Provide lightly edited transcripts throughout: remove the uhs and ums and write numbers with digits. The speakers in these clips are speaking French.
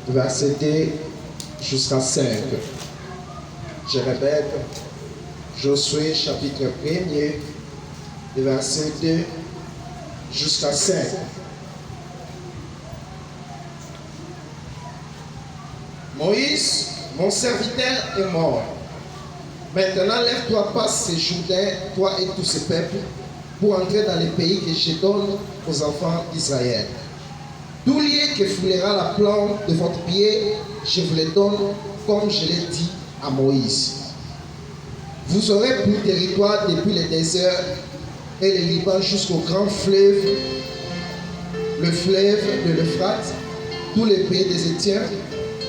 verset 2 jusqu'à 5. Je répète, Josué chapitre 1er, verset 2 jusqu'à 5. Moïse, mon serviteur, est mort. Maintenant, lève-toi, passe ces Jourdains, toi et tout ce peuple, pour entrer dans le pays que je donne aux enfants d'Israël. Tout lieu que foulera la plante de votre pied, je vous le donne, comme je l'ai dit à Moïse. Vous aurez pour territoire depuis le désert et le Liban jusqu'au grand fleuve, le fleuve de l'Euphrate, tous les pays des Étiens,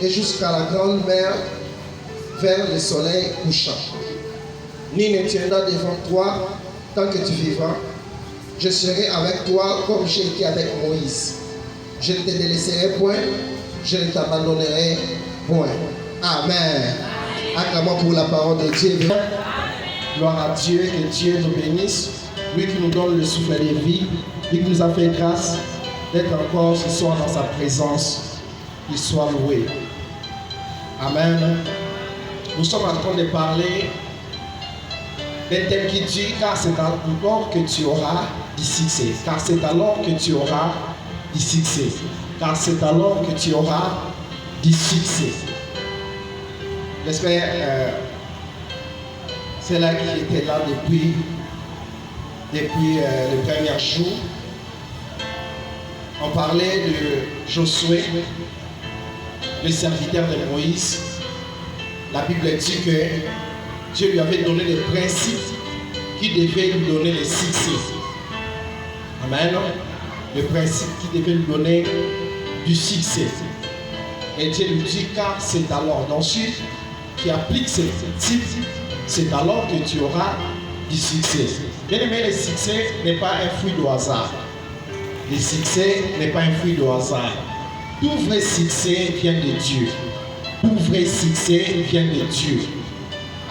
et jusqu'à la grande mer, vers le soleil couchant. Ni ne tiendra devant toi tant que tu vivras. Je serai avec toi comme j'ai été avec Moïse. Je ne te délaisserai point, je ne t'abandonnerai point. Amen. Acclamons pour la parole de Dieu. Gloire à Dieu, que Dieu nous bénisse. Lui qui nous donne le souffle de vie, lui qui nous a fait grâce d'être encore ce soir dans sa présence. Il soit loué. Amen. Nous sommes en train de parler d'un thème qui dit, car c'est alors que tu auras du succès. Car c'est alors que tu auras du succès. Car c'est alors que tu auras du succès. J'espère c'est là qui était là depuis le premier jour. On parlait de Josué, le serviteur de Moïse. La Bible dit que Dieu lui avait donné les principes qui devaient lui donner le succès. Amen. Le principe qui devait lui donner du succès. Et Dieu lui dit, car c'est alors. Donc, celui qui applique ces principes, c'est alors que tu auras du succès. Bien aimé, le succès n'est pas un fruit du hasard. Le succès n'est pas un fruit du hasard. Tout vrai succès vient de Dieu. Tout vrai succès vient de Dieu.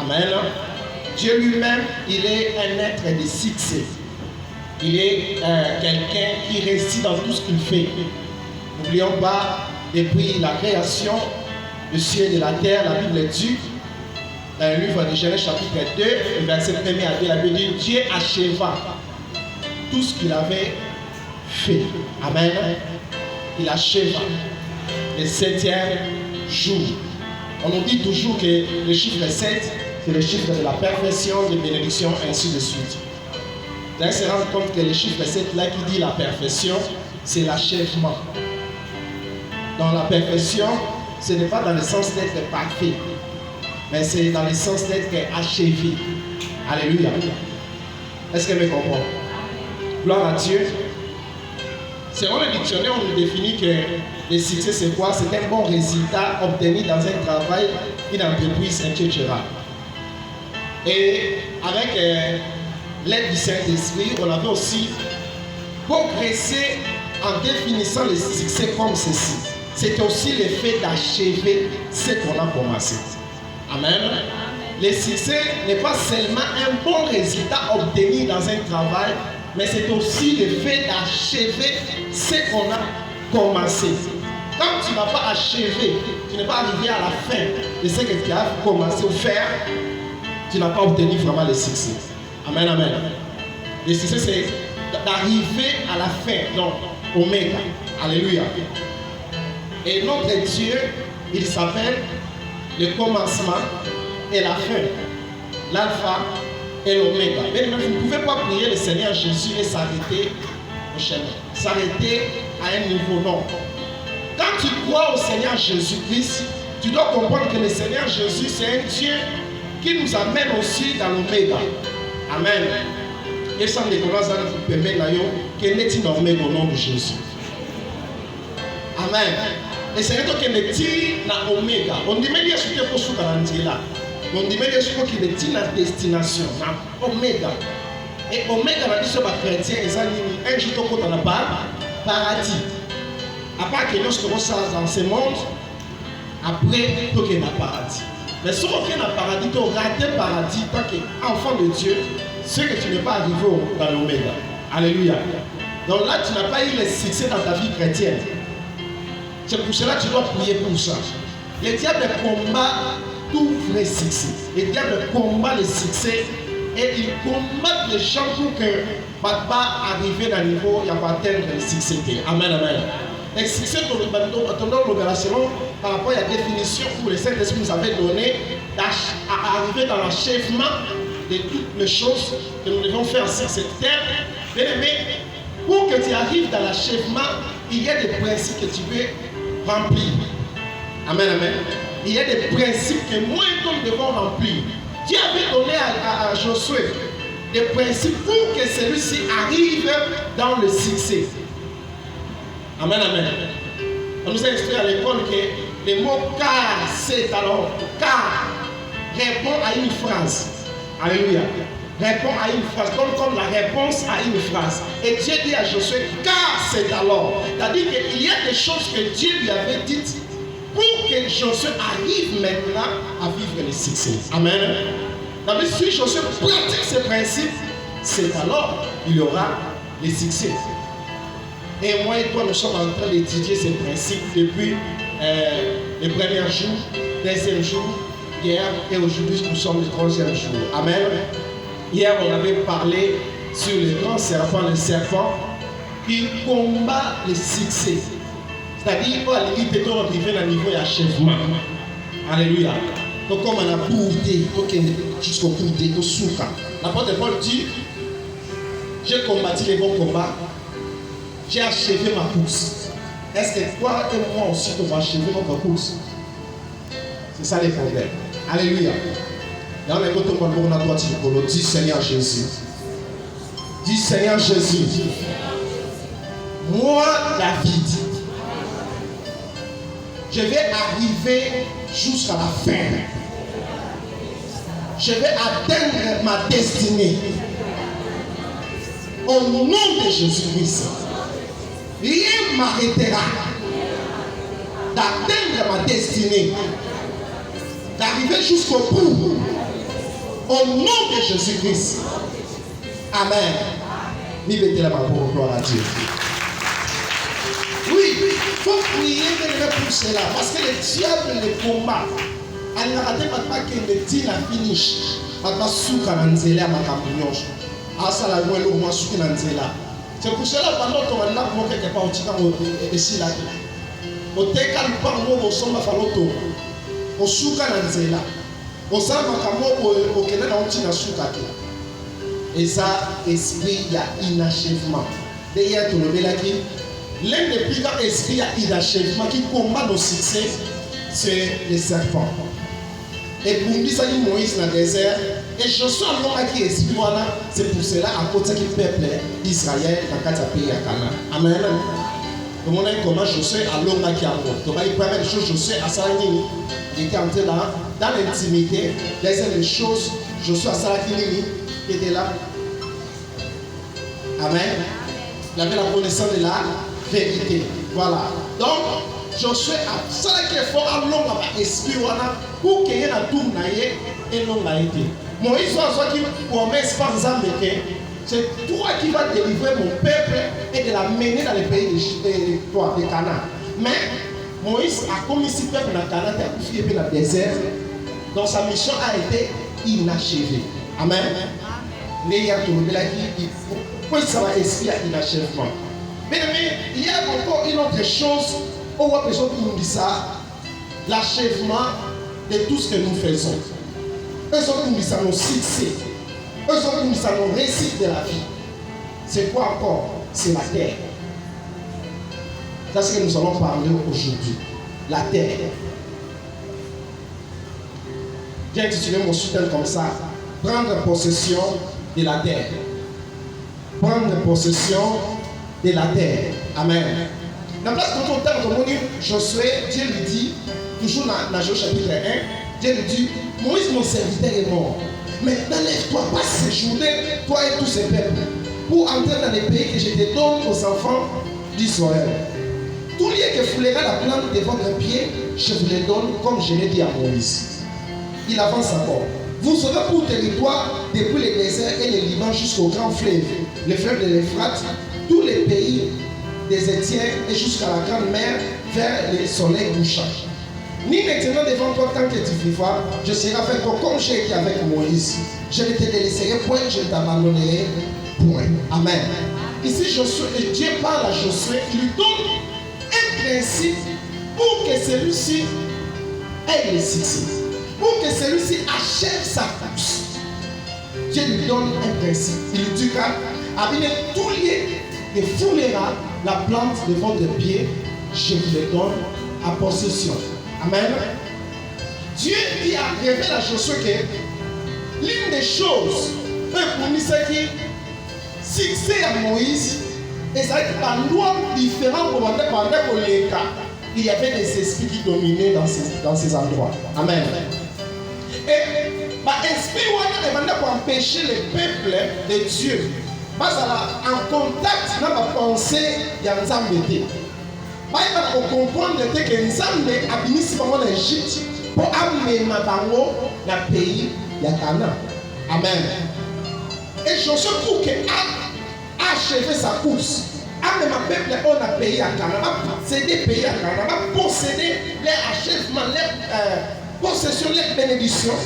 Amen. Dieu lui-même, il est un être de succès. Il est quelqu'un qui réussit dans tout ce qu'il fait. N'oublions pas, depuis la création du ciel et de la terre, la Bible dit, dans le livre de Genèse chapitre 2, verset 1 à 2, la Bible dit, Dieu acheva tout ce qu'il avait fait. Amen. Il acheva le 7e jour. On nous dit toujours que le chiffre 7, c'est le chiffre de la perfection, de bénédiction, ainsi de suite. Vous allez se rendre compte que le chiffre 7 là qui dit la perfection, c'est l'achèvement. Dans la perfection, ce n'est pas dans le sens d'être parfait, mais c'est dans le sens d'être achevé. Alléluia. Est-ce qu'elle me comprend? Gloire à Dieu. Selon le dictionnaire, on nous définit que le succès, c'est quoi? C'est un bon résultat obtenu dans un travail, une entreprise, etc. Et avec l'aide du Saint-Esprit, on avait aussi progressé en définissant le succès comme ceci. C'est aussi le fait d'achever ce qu'on a commencé. Amen. Le succès n'est pas seulement un bon résultat obtenu dans un travail, mais c'est aussi le fait d'achever ce qu'on a commencé. Quand tu n'as pas achevé, tu n'es pas arrivé à la fin de ce que tu as commencé à faire, tu n'as pas obtenu vraiment le succès. Amen, amen. Le succès, c'est d'arriver à la fin, donc Oméga. Alléluia. Et notre Dieu, il s'appelle le commencement et la fin, l'alpha et l'oméga. Mais vous ne pouvez pas prier le Seigneur Jésus et s'arrêter au chemin. S'arrêter à un niveau, non. Quand tu crois au Seigneur Jésus-Christ, tu dois comprendre que le Seigneur Jésus, c'est un Dieu qui nous amène aussi dans l'oméga. Amen. Et sans découvrir ça, nous permet qu'il n'est pas nommé au nom de Jésus. Amen. Et c'est vrai qu'il n'est pas oméga. On dit même qu'il est pour ce là. On dit même qu'il est à destination. Oméga. Et oméga, on dit que les chrétiens, un jour, on n'a pas paradis. À part que lorsque on sort dans ce monde, après, il y a un paradis. Mais si on a un paradis, tu as raté le paradis tant qu'enfant de Dieu, c'est que tu n'es pas arrivé dans l'oméga. Alléluia. Donc là, tu n'as pas eu le succès dans ta vie chrétienne. C'est pour cela que tu dois prier pour ça. Le diable combat tout vrai succès. Le diable combat le succès et il combat les gens pour que Papa arrive à un niveau, il va atteindre le succès. Amen, amen. Le succès, selon par rapport à la définition que le Saint-Esprit nous avait donnée, à arriver dans l'achèvement de toutes les choses que nous devons faire sur cette terre. Mais pour que tu arrives dans l'achèvement, il y a des principes que tu veux remplir. Amen, amen. Il y a des principes que moi et toi nous devons remplir. Dieu avait donné à Josué des principes pour que celui-ci arrive dans le succès. Amen, amen. On nous a instruit à l'école que le mot car, c'est alors car répond à une phrase. Alléluia. Répond à une phrase, comme la réponse à une phrase. Et Dieu dit à Josué, car c'est alors. C'est-à-dire qu'il y a des choses que Dieu lui avait dites pour que Josué arrive maintenant à vivre le succès. Amen. C'est-à-dire si Josué pratique ces principes, c'est alors qu'il y aura le succès. Et moi et toi, nous sommes en train d'étudier ces principes depuis le premier jour, deuxième jour, hier et aujourd'hui nous sommes le troisième jour. Amen. Hier, on avait parlé sur le grand serpent, le serpent qui combat le succès. C'est-à-dire qu'il va arriver à un niveau d'achèvement. Alléluia. Donc, comme on a boudé, jusqu'au bout de souka. L'apôtre Paul dit, j'ai combattu les bons combats, j'ai achevé ma course. Est-ce que toi et moi aussi, on va achever notre course? C'est ça les problèmes. Alléluia. Dans les côtés, on a droit de dis Seigneur Jésus. Dis Seigneur Jésus. Moi, David, je vais arriver jusqu'à la fin. Je vais atteindre ma destinée. Au nom de Jésus-Christ. Rien ne m'arrêtera d'atteindre ma destinée. D'arriver jusqu'au bout. Au nom de Jésus-Christ. Amen. Mettez la main pour gloire à Dieu. Oui, il faut prier pour cela. Parce que le diable le combat. Il n'a pas que le tir a finish. Il n'a souka nanzela ma campignoche. Asa la loi le moi souka nanzela. C'est pour cela pendant qu'on a pour quelque part au tika ici là. Au teka le pango au somba faloto. Au souka nanzela. Au samba kamo au kena na uti na souka ke. Et ça esprit ya inachèvement. D'ailleurs tout le belaki. L'un des plus grands esprits à inachèvement qui combat nos succès, c'est le serpent. Et pour lui, ça dit Moïse dans le désert. Et Josué a l'homme qui est c'est pour cela à côté du peuple d'Israël dans le pays à Canaan. Amen. Donc on a comment Josué a l'homme qui a mort. Donc il permet des choses Josué à Salanini. Il était entré dans l'intimité. Deuxième chose, Josué à Salanini qui était là. Amen. Il avait la connaissance de la vérité. Voilà. Donc, Josué a ça qui est fort à l'homme esprit pour qu'il y ait un tour et l'homme a été. Moïse soit qui promesse par exemple que c'est toi qui vas délivrer mon peuple et de l'amener dans le pays de Canaan. Mais Moïse a commis ce peuple dans Canaan, il a fui dans le désert. Donc sa mission a été inachevée. Amen. Mais pourquoi ça va esprit à inachèvement? Mais il y a encore une autre chose, on voit personne qui nous dit ça, l'achèvement de tout ce que nous faisons. Eux sont qui nous disent ça, nos succès. Eux sont qui nous disent ça, nos réussites de la vie. C'est quoi encore? C'est la terre. C'est ce que nous allons parler aujourd'hui. La terre. J'ai intitulé mon soutien comme ça, prendre possession de la terre. Prendre possession de la terre. Amen. Dans la place de ton temps, comme on dit, Josué, Dieu lui dit, toujours dans Josué chapitre 1, Dieu lui dit, Moïse mon serviteur est mort. Maintenant lève-toi, passe ces journées, toi et tous ces peuples, pour entrer dans les pays que je te donne aux enfants d'Israël. Tout lieu que foulera la plante de votre pied, je vous les donne comme je l'ai dit à Moïse. Il avance encore. Vous aurez pour territoire depuis le désert et le Liban jusqu'au grand fleuve, le fleuve de l'Euphrate, tous les pays des Étiens et jusqu'à la grande mer vers le soleil couchant. Ni maintenant devant toi tant que tu vivras, je serai avec toi comme j'ai été avec Moïse. Je ne te délaisserai point, je ne t'abandonnerai point. Amen. Ici, Dieu parle à Josué, il lui donne un principe pour que celui-ci ait le succès, pour que celui-ci achève sa course. Dieu lui donne un principe. Il lui dit qu'abîmer tous lieux et foulera la plante de votre pied, je vous le donne à possession. Amen. Dieu a révélé à Josué que l'une des choses pour qui succès à Moïse, et ça a une loi différente pendant les cas. Il y avait des esprits qui dominaient dans ces endroits. Amen. Et l'esprit a demandé pour empêcher le peuple de Dieu. Parce en contact dans la pensée, il y a un zambété. Pour comprendre que Nzambe a béni en Égypte pour amener Mabango dans le pays de Canaan. Amen. Et Josué pour qu'il achevé sa course. Amener ma peuple on a pays à Canaan, posséder pays à Canaan, posséder les achèvements, les possessions, les bénédictions.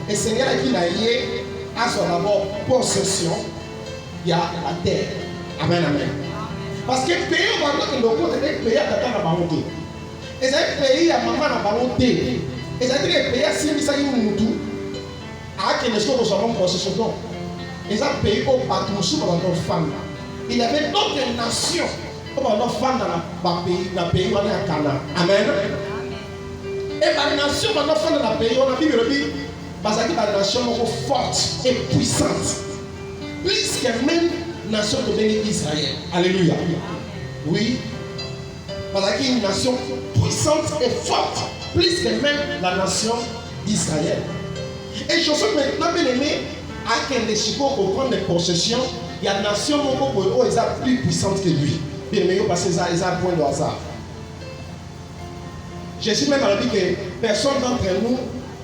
Et Seigneur qui n'a à son d'abord possession, il y a la terre. Amen, amen. Parce que le pays où on a le pays à Tata n'a pas monté. Et c'est un pays à maman n'a pas monté. Et c'est un pays à Simisa qui nous tout. À quel est-ce que nous avons possession? Et c'est un pays où on sous dans nos femmes. Il y avait d'autres nations où on a femmes dans le pays où on est à Canaan. Amen. Et la nation où on a femmes dans le pays, on a vu le pays. Parce que la nation est forte et puissante. Plus que même la nation de Israël. Alléluia. Oui. Parce qu'il y a une nation puissante et forte. Plus que même la nation d'Israël. Et Josué maintenant, bien aimé, à quel déchiquot pour prendre des possessions, il y a une nation qui est plus puissante que lui. Bien aimé, parce que ça a un point de hasard. Jésus même a dit que personne d'entre nous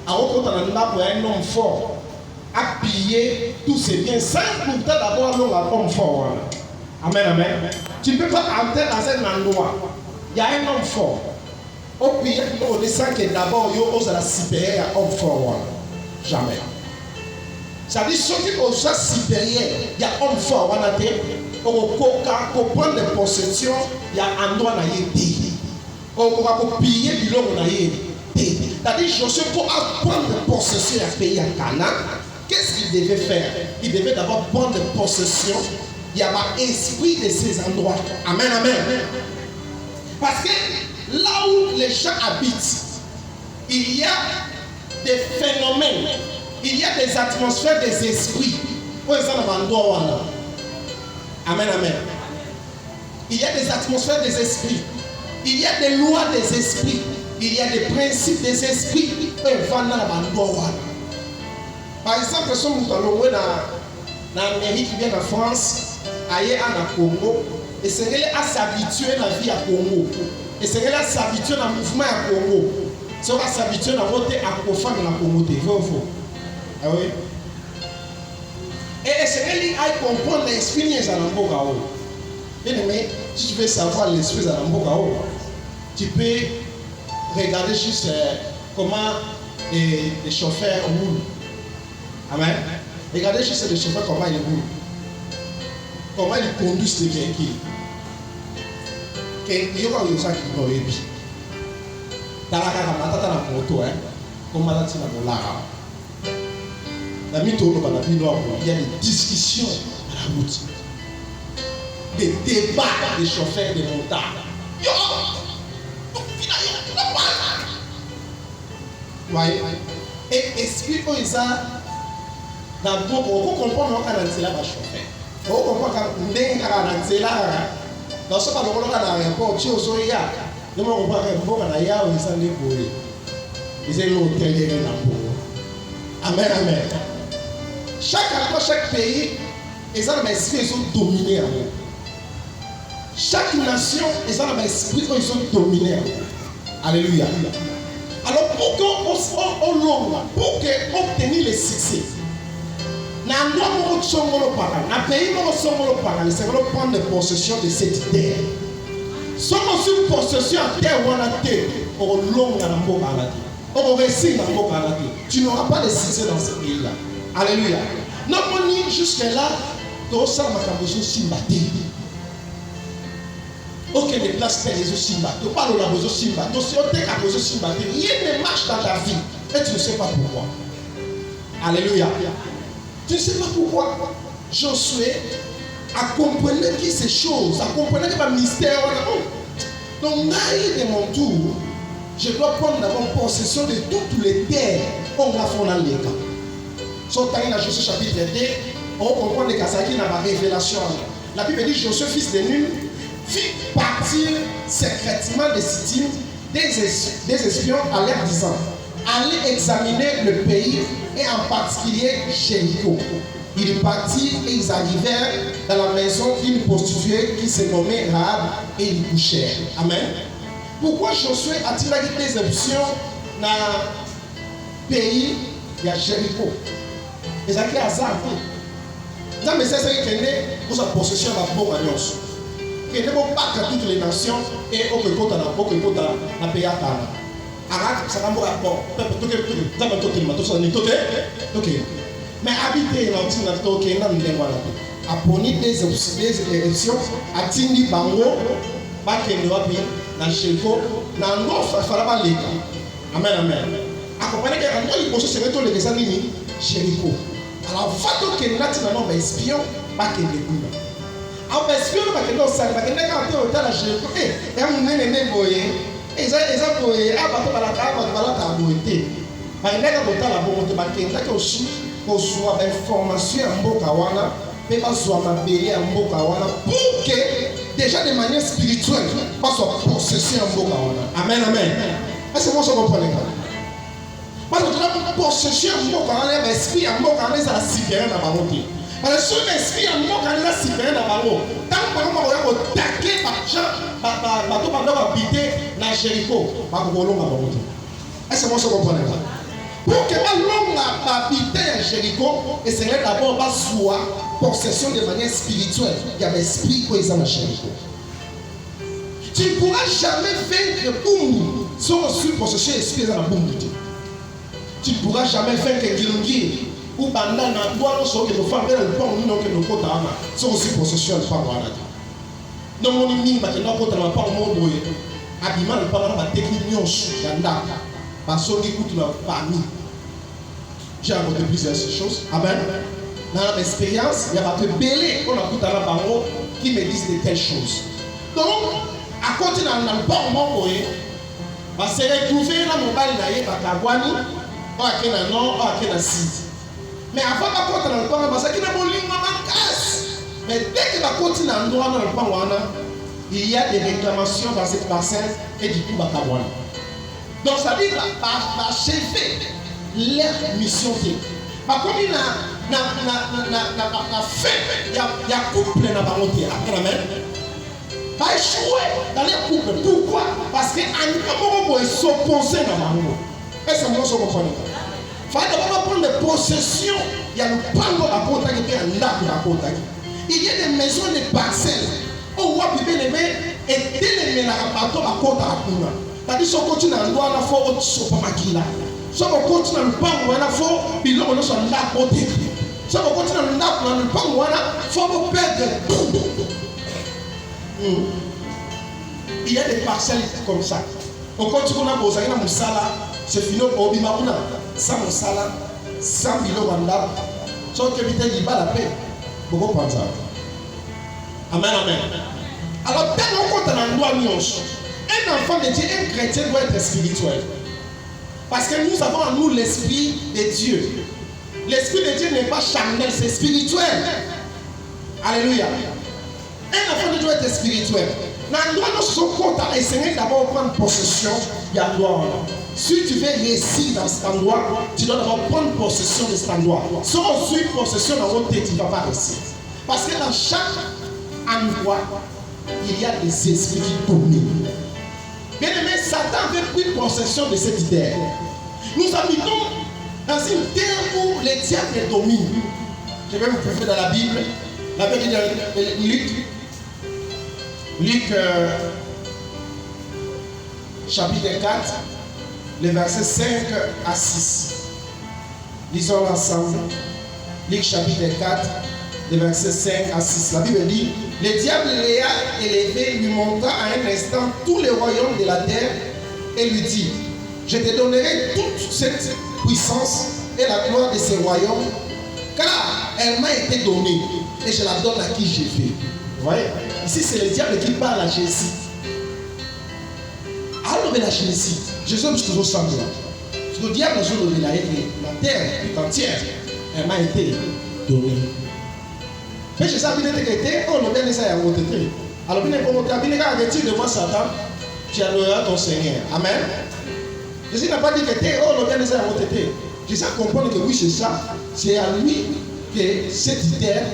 a rencontré un homme fort à piller tous ses biens sans pourtant d'abord un homme fort. Amen, amen. Tu ne peux pas entrer dans un endroit. Il y a un homme fort. Au pays, on descend que d'abord, il y a un supérieur à homme fort. Jamais. Ça dit, ceux qui sont supérieurs, il y a un homme fort. On prendre des possessions, il y a un endroit qui est dit. On va piller du long. C'est-à-dire, Josué, pour prendre possession du pays à Canaan, qu'est-ce qu'il devait faire? Il devait d'abord prendre possession. Il y a un esprit de ces endroits. Amen, amen. Parce que là où les gens habitent, il y a des phénomènes, il y a des atmosphères, des esprits. Amen, amen. Il y a des atmosphères des esprits. Il y a des lois des esprits. Il y a des principes des esprits. Par exemple, si nous allons dans l'Amérique qui vient en France, ailleurs en Congo, et c'est à s'habituer à la vie à Congo. Et c'est à s'habituer à mouvement à Congo. C'est à s'habituer à voter à Kofan dans la Congo. Ah oui? Et c'est à comprendre l'esprit de Zalambo. Bien aimé, si tu veux savoir l'esprit de Zalambo, tu peux regarder juste comment les chauffeurs roulent. Amen. Regardez juste les chauffeurs comment ils roulent. Comment ils conduisent les véhicules. Il y a des gens qui n'ont pas vu. Dans la moto, comment tu vas il y a des discussions à la route. Des débats des chauffeurs de montagne. Voyez? Et explique aux gens d'abord, on comprend qu'on a un chauffeur. On comprend qu'on a un chauffeur. Dans ce cas, on a un aéroport, tu es au Soya. Nous on comprend qu'on a un aéroport, ils sont décollés. Ils sont l'hôtel et la Amen, amen. Chaque pays, ils ont un esprit, ils sont dominés. Chaque nation, ils ont un esprit, ils sont dominés. Alléluia. Alors pour obtenir le succès, dans le pays, c'est de prendre possession de cette terre. Si on a une possession à terre ou à terre, on long à la mort à la terre. On réussit à la mort à la terre. Tu n'auras pas de succès dans ce pays-là. Alléluia. Non, on jusque-là, tout ça m'a besoin de s'imbatter. Ok, les places les autres simba. Tu parles de la besoin simba. Donc si on t'a besoin simba, rien ne marche dans ta vie et tu ne sais pas pourquoi. Alléluia. Tu ne sais pas pourquoi. Josué a compris que ces choses, a compris que le mystère. Donc, de mon tour, je dois prendre d'abord possession de toutes les terres qu'on a fait dans les cas. Sur dans Josué chapitre 2, on comprend que ça qui n'a pas révélation. La Bible dit Josué, fils de Nun, fit partir secrètement de Sittim des espions à l'air disant: allez examiner le pays et en particulier Jéricho. Ils partirent et ils arrivèrent dans la maison d'une prostituée qui se nommait Rahab et ils couchèrent. Amen. Pourquoi Josué a-t-il des options dans le pays de Jéricho? Et ça qui a ça. Dans mes essais, il y a pour sa possession de la bonne alliance. Il y a toutes les nations et au côté de la pays à Tana. Arak, ça va me rapport. Mais habiter dans le temps qui est dans le monde, à poni des élections, à Tindi Bango, Bakendoapi, dans Cheko, dans l'offre, il fallait pas l'état. Amen, amen. Accompagné que il se mettre les années Jéricho. Alors, fato que nous avons un espion, pas que les goûts. Alors, espion, pas que nous savons, pas que nous avons un hôtel à Jéricho. Et on est né boyé. Et ça, boyé, ah, bateau à la table, à boyé. Mais il y a un hôtel à boyé, parce qu'il y a aussi pour soit information en Bokawana, mais pas soit ma bélier en Bokawana, pour que déjà de manière spirituelle, pas soit possession en Bokawana. Amen, amen. Est-ce que moi je comprends les gars? Parce que tu as une possession en Bokawana, l'esprit en Bokawana, ça a supérieur dans ma montée. Parce que si l'esprit en Bokawana, ça a supérieur dans ma montée. Tant que on va attaquer par gens, bateau pendant habiter dans Jéricho, on va voler dans ma montée. Est-ce que moi je comprends les gars? Pour que l'homme habite à Jéricho, et c'est d'abord pas soit possession de manière spirituelle. Il y a l'esprit qui est dans Jéricho. Tu ne pourras jamais vaincre Boum sans reçu possession esprit dans la Boum de Dieu. Tu ne pourras jamais vaincre Gilungi ou Bandana, ou alors sur que nos femmes viennent le pont, nous que nos côtes sans reçu possession de par Dieu. Non, mon ami, ma tena côte n'a pas au monde. Habillement, le parent va technique Yanda. Parce que écoute la famille. J'ai raconté plusieurs choses. Amen. Dans l'expérience, il y a pas de belé qu'on a tout à la parole qui me disent de telles choses. Donc, à côté dans le bon moment, on va se retrouver dans mon bal d'ailleurs par Kawani, ou à quel nom, ou à quel site. Mais avant de côté dans le bon, parce qu'il y a mon ligne maman casse. Mais dès que la côté dans le bon, il y a des réclamations dans cette parcelle et du coup, Kawani. Donc ça dit achever leur mission. Par contre, il y a fait, il y a couple dans la volonté. Amen. Pas échouer dans les couples. Pourquoi? Parce qu'un moment pour s'opposer dans la maman. Est-ce que vous comprenez? Il faut d'abord prendre des possessions. Il y a le pango à côté qui est un lac à côté. Il y a des maisons, des parcelles. On voit bien les mains et les mains à côté à côté. C'est-à-dire si on continue à l'endroit, il faut autre chose pour maquiller. Si on continue à l'endroit, il faut qu'il y ait un lac au début. Si on continue à l'endroit, il faut perdre tout. Il y a des parcelles comme ça. On continue à poser un moussala, c'est fini au bimaouna. Sans moussala, sans bilo mandab. Sauf que vite il bat la paix. Pourquoi pas ça? Amen, amen. Alors, dès qu'on compte à l'endroit, un enfant de Dieu, un chrétien doit être spirituel. Parce que nous avons en nous l'esprit de Dieu. L'esprit de Dieu n'est pas charnel, c'est spirituel. Alléluia. Un enfant de Dieu doit être spirituel. Nous sommes à essayer d'abord de prendre possession de l'endroit. Si tu veux réussir dans cet endroit, tu dois d'abord prendre possession de cet endroit. Si on suit possession dans votre tête, tu ne vas pas réussir. Parce que dans chaque endroit, il y a des esprits qui dominent. Bien aimé, Satan avait pris possession de cette terre. Nous habitons dans une terre où les diables dominent. Je vais vous prouver dans la Bible. La Bible dit dans Luc chapitre 4, les versets 5 à 6. Lisons ensemble. Luc chapitre 4, les versets 5 à 6. La Bible dit, le diable l'ayant élevé, lui montra à un instant tous les royaumes de la terre et lui dit, je te donnerai toute cette puissance et la gloire de ces royaumes, car elle m'a été donnée et je la donne à qui j'ai fait. Vous voyez? Ici, c'est le diable qui parle à Jésus. Alors, la Jésus, Jésus est toujours simple. Parce que le diable a toujours donné la terre tout entière, elle m'a été donnée. Mais je sais que on a bien essayé à voter. Alors, bien comme tu as bien arrêté de moi, Satan, tu adoreras ton Seigneur. Amen. Jésus n'a pas dit que on a bien essayé à voter. Jésus comprend que oui, c'est ça. C'est à lui que cette terre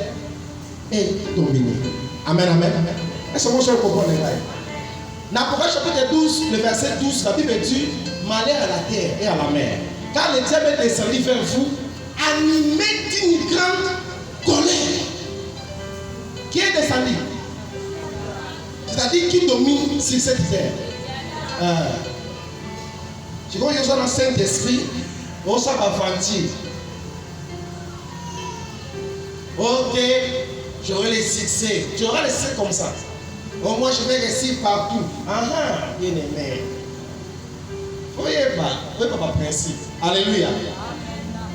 est dominée. Amen, amen. Est-ce que vous comprenez? Dans Apocalypse chapitre 12, le verset 12, la Bible dit malheur à la terre et à la mer. Car le diable est descendu vers vous, animé d'une grande colère. Qui est descendu? C'est-à-dire qui domine sur cette terre. Je crois que je suis dans le Saint-Esprit, on s'en va mentir. Ok, j'aurai les succès. Tu auras les succès comme ça. Au moins, je vais rester partout. Bien aimé. Voyez pas principe. Alléluia.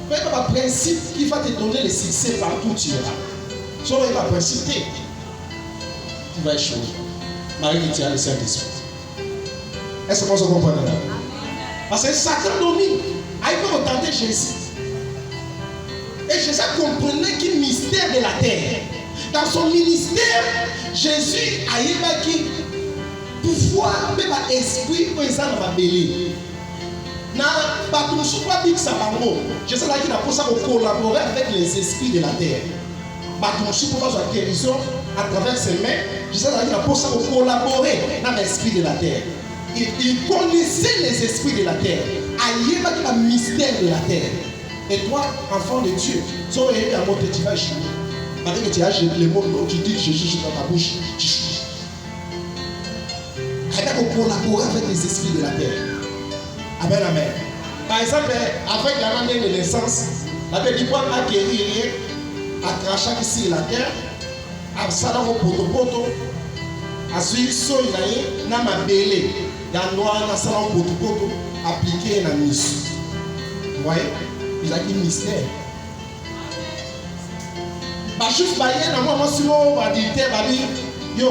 Voyez pas principe qui va te donner le succès partout où tu iras. Si on voyez pas principe, tu vas échouer. Marie qui tient le Saint-Esprit. Est-ce que vous comprenez là? Parce que Satan domine. Il peut tenter Jésus. Et Jésus comprenait qu'il mystère de la terre. Dans son ministère, Jésus a eu pouvoir, même esprit, pour ça dans ma belée. Jésus a dit qu'il collaborer avec les esprits de la terre. Pour sa guérison à travers ses mains, Jésus a dit qu'il collaborer dans l'esprit de la terre. Il connaissait les esprits de la terre. Il y a le mystère de la terre. Et toi, enfant de Dieu, tu vas aimer à monter, tu vas échouer. Parce que tu as les mots, tu dis Jésus dans ta bouche, tu échoues. Il faut collaborer avec les esprits de la terre. Amen, amen. Par exemple, avec la année de naissance, la Bible dit quoi acquérir, à cracher ici la terre, à savoir au poto, à suivre son inaïe, n'a ma belé, dans noir, dans salon poto, appliqué dans la mise. Vous voyez? Il a dit mystère. Juste maïen, dans moi, si on va dire, yo,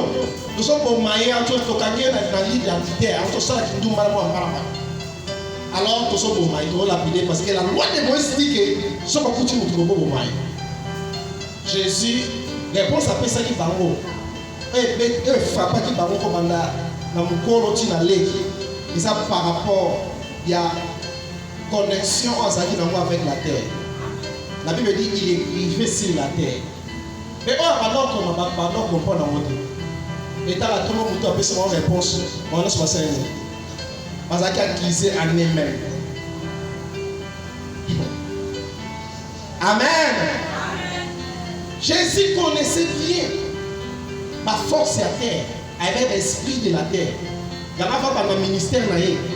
nous sommes pour maïen, on peut gagner dans l'identité, on peut savoir qu'il nous mal. Alors, nous sommes pour maïen, on l'a appelé parce que la loi de Moïse dit que nous sommes pour coutume pour maïen. Jésus, réponse à ça qui va en haut. Et frappe qui va en haut comme dans mon corps, tu n'as l'équipe. Et ça par rapport, il y a connexion avec la terre. La Bible dit qu'il est élevé sur la terre. Mais on pardon comprendre dans votre. Et dans la tout le monde a fait son réponse. On a 60 ans. Parce qu'il a glissé en elle-même. Amen. Jésus connaissait bien ma force à terre, avec l'esprit de la terre. Il y a pas par le ministère,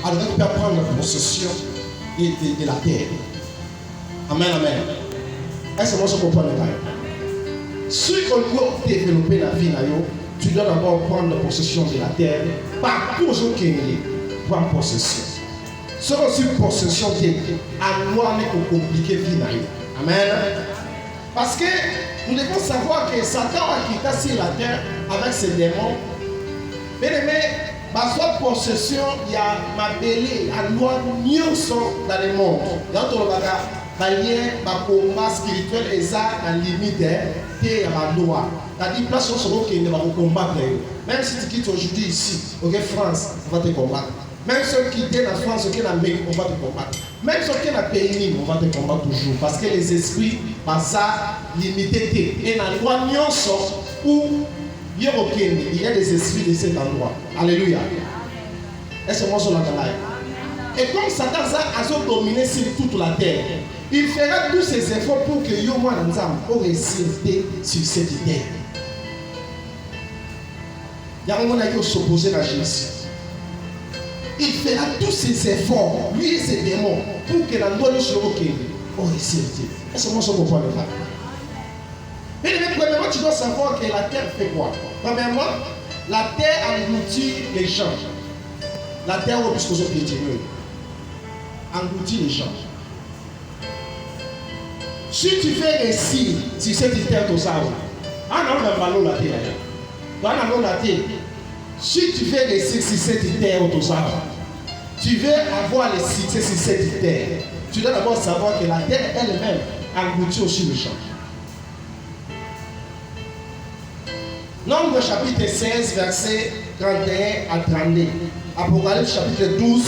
alors il peut prendre possession de la terre. Amen, amen. Est-ce que vous comprenez? Si on veut développer la vie, tu dois d'abord prendre possession de la terre, par toujours qu'il y prendre possession. Si on a possession de à moi, on est compliqué vie. Amen. Parce que nous devons savoir que Satan a quitté sur la terre avec ses démons. Bien aimé, ma soit possession, il y a ma belée, à loi mieux sont dans le monde. Dans ton bagage. Ma combat spirituel est ça à la limite de ma loi. C'est-à-dire, place où on ne va pas combattre. Même si tu quittes aujourd'hui ici, ok, France, on va te combattre. Même ceux qui viennent en France, ok, en Amérique, on va te combattre. Même ceux qui sont dans le pays, on va te combattre toujours. Parce que les esprits, ça, limité. Et dans la loi, où il y a des esprits de cet endroit. Alléluia. Est-ce que moi, je suis là? Et comme Satan a dominé sur toute la terre, il fera tous ses efforts pour que Yomo Nanzam réussisse sur cette terre. Il y a un monde qui s'opposer à Jésus. il fera tous ses efforts, lui et ses démons, pour que la loi soit ok. Oh, c'est est-ce que moi je comprends pas? Mais premièrement, tu dois savoir que la terre fait quoi? Premièrement, la terre engloutit les gens. La terre où puisque je peux engloutit les gens. Si tu fais récit sur cette terre de ça, si tu fais récit sur cette terre de ça, tu veux avoir le succès sur cette terre, tu dois d'abord savoir que la terre elle-même engloutit aussi les gens. Nombre chapitre 16, verset 31 à 32. Apocalypse chapitre 12,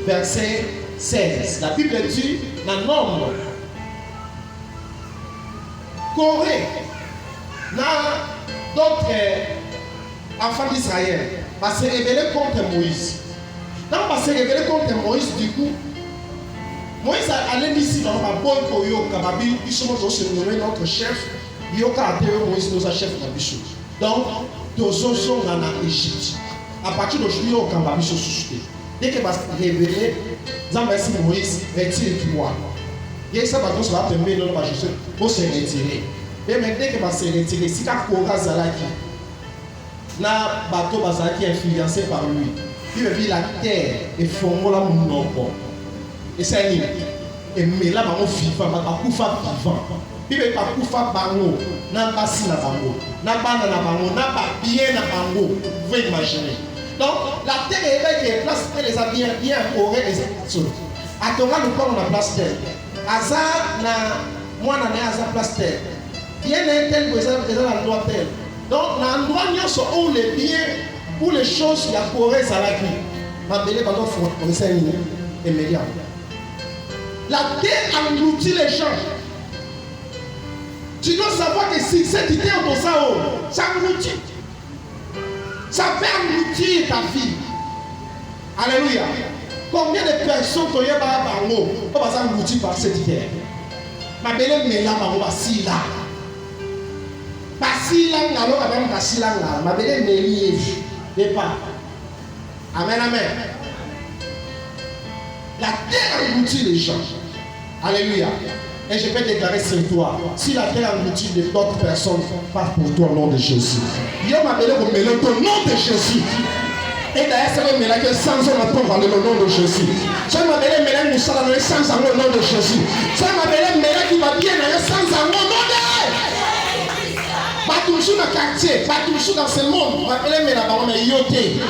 verset 16. La Bible dit dans Nombre, Corée, dans d'autres enfants d'Israël, va se révéler contre Moïse. Quand on va se révéler contre Moïse, du coup, Moïse allait ici dans la bonne Koyo, Kababi, il se nommé notre chef, Yoka Moïse nous a chef de Bichou. Donc, nous sommes en Égypte. À partir d'aujourd'hui, on va se susciter. Dès qu'il va se révéler, Moïse retire le pouvoir. Et ça va permettre de se retirer. Mais dès qu'il va se retirer, si la Kora Zalaki, na bateau Bazaki influencé par lui, il va dire la terre est formée là mon nom. Et c'est un et mais là, on vivant, on vivant. Il ne pas kufa bango, n'a pas si na bango, n'a pas na bango, n'a pas bien na bango. Vous pouvez imaginer. Donc la terre est place, elle les a bien orées les choses. À Torah nous parlons la place terre. Azar na moi na Azar place terre. Bien un tel que ça dans l'endroit tel. Donc l'endroit où les biens, où les choses y a coré ça la vie. Ma belle pardon faut on essaie et médias. La terre engloutit les gens. Tu dois savoir que si cette idée en ça engloutit. Ça peut engloutir ta vie. Alléluia. Combien de personnes qui ont englouti par cette idée? Ma belle mais là, ma si là. Pas si là, alors même pas si là, ma belle mais lié. Départ. Amen, amen. La terre engloutit les gens. Alléluia. Et je peux déclarer sur toi, si la terre engloutit d'autres personnes, passe pour toi au nom de Jésus. Yo m'appelle pour mêler au nom de Jésus. Et d'ailleurs, c'est le mélange que sans on attend parler au nom de Jésus. Ça m'appelle mélange sans un au nom de Jésus. Ça m'appelle mélange qui va bien sans un au nom de pas toujours dans le quartier, pas toujours dans ce monde. M'appelle mélange mais yoté.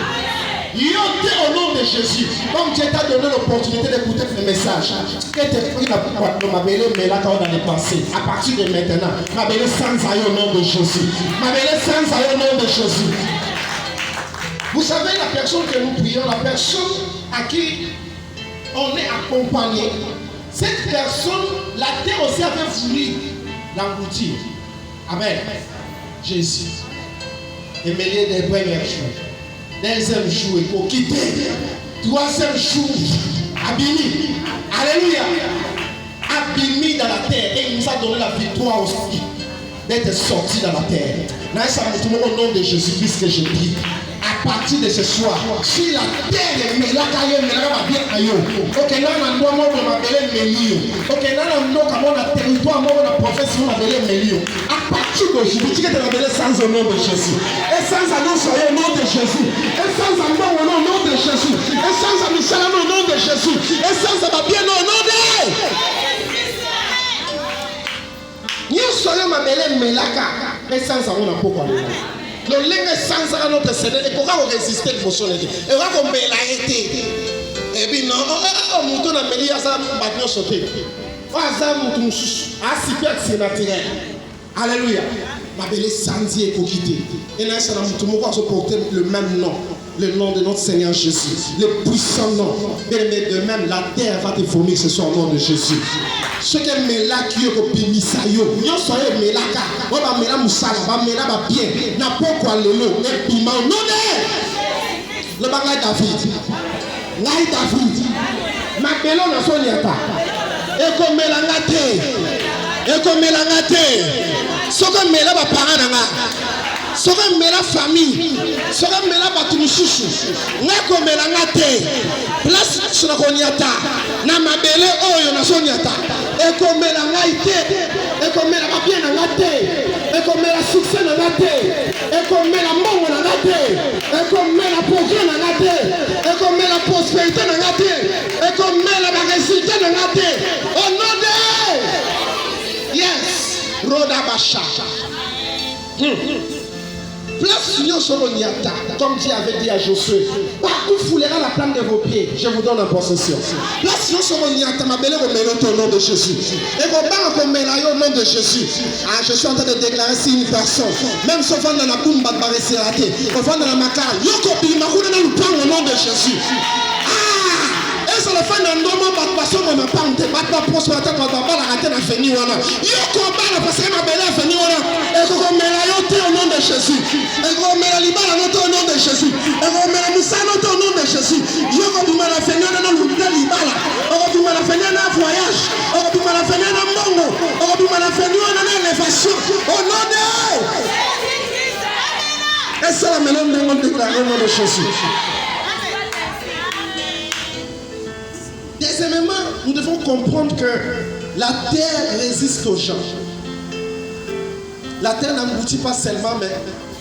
Yoté au nom de Jésus. Comme Dieu t'a donné l'opportunité d'écouter le message. Que tes prix m'appelle mais là quand on a dépassé. À partir de maintenant, m'appelle sans aïe au nom de Jésus. M'appelle sans aïe au nom de Jésus. Vous savez la personne que nous prions, la personne à qui on est accompagné. Cette personne, la terre aussi avait voulu l'engloutir. Amen. Jésus. Et mêler des premières choses. Deuxième jour, il faut quitter. Troisième jour, Abimi. Alléluia. Abimi dans la terre. Et il nous a donné la victoire aussi d'être sorti dans la terre. Au nom de Jésus-Christ que je prie. À partir de ce soir, si la terre est là, bien ailleurs. Ok, là, on a m'appeler Mélio. Ok, là, on a territoire, on a profession, on a appelé Mélio. À partir d'aujourd'hui, tu vas t'appeler sans au nom de Jésus. Et sans annonce au nom de Jésus. Et sans amour au nom de Jésus. Et sans amitié au nom de Jésus. Et sans bien au nom de nous soyons appelés Melaka. Et sans amour, on n'a pas parlé. Le lingue sans notre Seigneur, et pourquoi on résiste à l'émotion? Et pourquoi on met la été? Et puis non, on monte dans le milieu, ça va bien sauter. On va monter, c'est naturel. Alléluia. Ma belle Sandy est quitter. Et là, ça va se porter le même nom. Le nom de notre Seigneur Jésus. Le puissant nom. Mais de même, la terre va te fournir ce soir au nom de Jésus. Ce qui est là qui est au Pimisayo. Nous sommes là. On va mettre Moussala. On va mettre bien. N'importe quoi le lot. Et piment. Non, le bagage David. L'aïe David. Ma belle, on a son yata. Et comme melangate. Et comme melangate. Ce que me là, parents, soka mela famille soka mela batu mususu ngako mela ngate place sona konyata na mabele oyo na sonyata ekomela ngai te ekomela babien na ngate ekomela succès na ngate ekomela mbongo na ngate ekomela progrès na ngate ekomela prospérité na ngate ekomela ba résultat na ngate au nom de yes roda basha place Union Soloniata, comme Dieu avait dit à Josué, partout foulera la plante de vos pieds, je vous donne en possession. Place Union Soloniata, ma belle remercie au nom de Jésus. Et vos parents remercient au nom de Jésus. Ah, je suis en train de déclarer si une personne, même si on va dans la boum, on va dans la macabre, yoko bimarouna dans le plan au nom de Jésus. Et ça le fait dans le moment, parce que ma pante, ma prospérité, ma bala raté na feni wana. Yoko bala parce que ma belle a feni wana. Et qu'on met la yote au nom de Jésus. Et qu'on met la libala note au nom de Jésus. Et qu'on met la moussa note au nom de Jésus. Yoko bima la feni wana dans le libala. Yoko bima la feni wana voyage. Yoko bima la feni wana mbongo. Yoko bima la feni wana élévation. Au nom de. Et ça la mélange de mon déclaré au nom de Jésus. Deuxièmement, nous devons comprendre que la terre résiste aux gens. La terre n'aboutit pas seulement, mais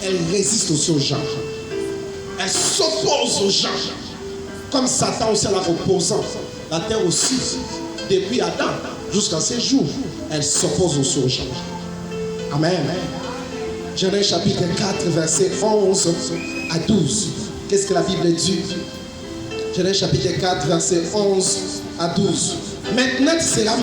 elle résiste aussi aux gens. Elle s'oppose aux gens. Comme Satan aussi à la opposant. La terre aussi, depuis Adam jusqu'à ces jours, elle s'oppose aussi aux gens. Amen. Genèse chapitre 4, verset 11 à 12. Qu'est-ce que la Bible dit? Genèse chapitre 4, verset 11 à 12. Maintenant, c'est la